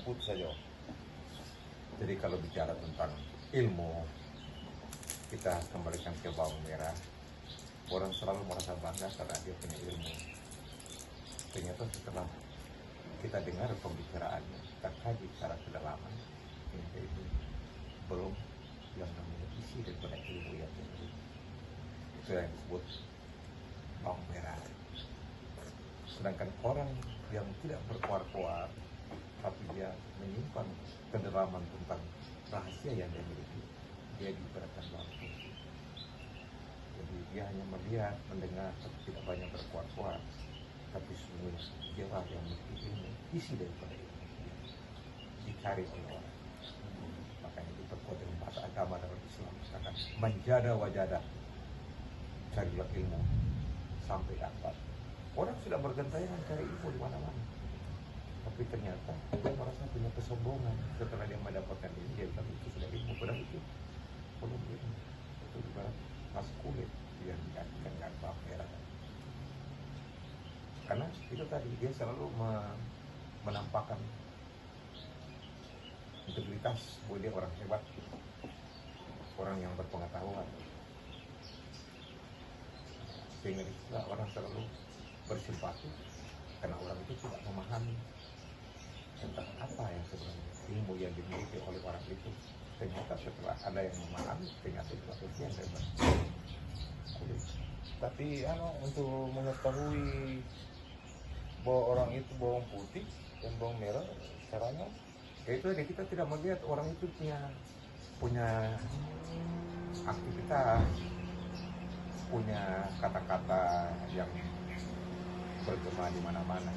sebut saja. Jadi kalau bicara tentang ilmu, kita kembalikan ke bawang merah. Orang selalu merasa bangga karena dia punya ilmu. Ternyata setelah kita dengar pembicaraannya, kita kaji secara kedalaman, ternyata itu belum yang namanya isi daripada ilmu yang dimiliki. Itu yang disebut bawang merah. Sedangkan orang yang tidak berkuar-kuar, tapi dia menyimpan kedalaman tentang rahasia yang dia miliki, dia diibaratkan bawang putih. Jadi dia hanya melihat, mendengar, tapi tidak banyak berkuar-kuar. Tapi sesungguhnya dialah yang memiliki ilmu, isi daripada ilmu dicari oleh orang. Makanya diperkuat dengan bahasa agama dalam Islam, misalkan manjada wajada, carilah ilmu sampai dapat. Orang sudah bergentayangan cari ilmu di mana-mana, tapi ternyata dia merasa punya kesombongan setelah dia mendapatkan ini. Dia bilang itu sudah ilmu, padahal itu belum ilmu. Itu ibarat mas kulit yang digantikan dengan bawang merah. Karena itu tadi dia selalu menampakkan integritas bahwa dia orang hebat, orang yang berpengetahuan, sehingga itulah orang selalu bersimpati karena orang itu tidak memahami tentang apa yang sebenarnya ilmu yang dimiliki oleh orang itu. Ternyata setelah ada yang memahami, ternyata itu adalah yang hebat. Tapi untuk mengetahui bahwa orang itu bawang putih dan bawang merah, caranya Itu aja, kita tidak melihat orang itu punya aktivitas, punya kata-kata yang bergema di mana-mana,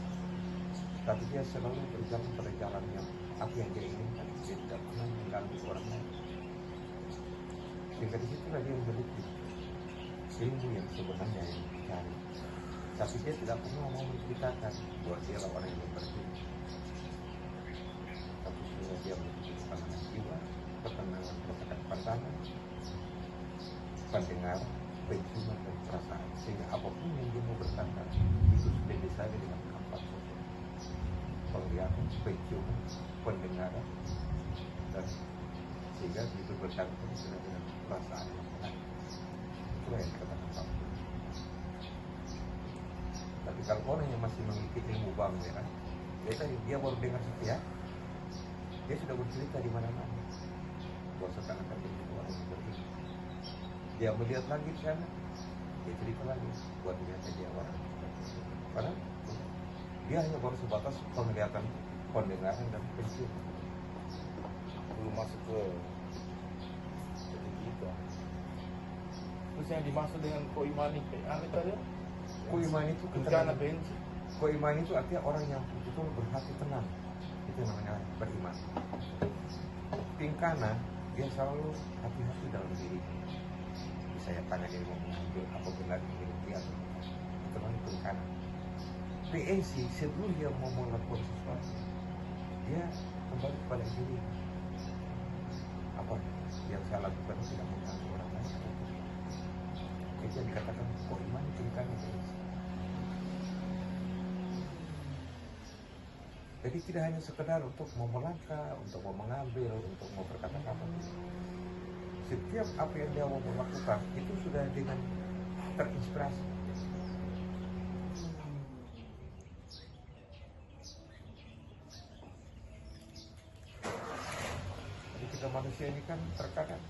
tapi dia selalu berjalan pada jalan yang apa yang dia inginkan. Dia tidak pernah mengganggu orang lain, sehingga disitulah dia memiliki ilmu yang sebenarnya yang dicari. Tapi dia tidak pernah mau menceritakan bahwa dia adalah orang yang berilmu. Tapi sebenarnya dia memiliki ketenangan jiwa, ketenangan pandangan, pendengar, penciuman dan perasaan, sehingga apapun yang dia mau berkata itu sudah disadari dengan keempat unsur: penglihatan, penciuman, pendengaran, dan sehingga itu berkata sudah dengan perasaan yang benar. Itulah yang dikatakan bawang putih. Tapi kalau orang yang masih memiliki ilmu bawang merah, dia baru dengar sekian, dia sudah bercerita di mana-mana bahwa seakan-akan dia itu orang yang berilmu. Dia melihat lagi di sana, dia cerita lagi buat ternyata dia orang. Padahal dia hanya baru sebatas penglihatan, pendengaran, dan penciuman. belum masuk ke jadi gitu. Terus yang dimaksud dengan koimani kayak tadi? Koiman itu Kencana benci. Koiman itu artinya orang yang betul berhati tenang. Itu namanya beriman. Tingkana, dia selalu hati-hati dalam diri. Saya tanya dia mau mengambil apa benar milik dia atau tidak. Itu namanya tingkana. PNC sebelum dia mau melakukan sesuatu, dia kembali kepada diri. Apa yang saya lakukan tidak mengganggu orang lain. Itu yang dikatakan koiman tingkana PNC. Jadi tidak hanya sekedar untuk mau melangkah, untuk mau mengambil, untuk mau berkata-kata. Setiap apa yang dia mau melakukan itu sudah dengan terinspirasi. Jadi kita manusia ini kan terkadang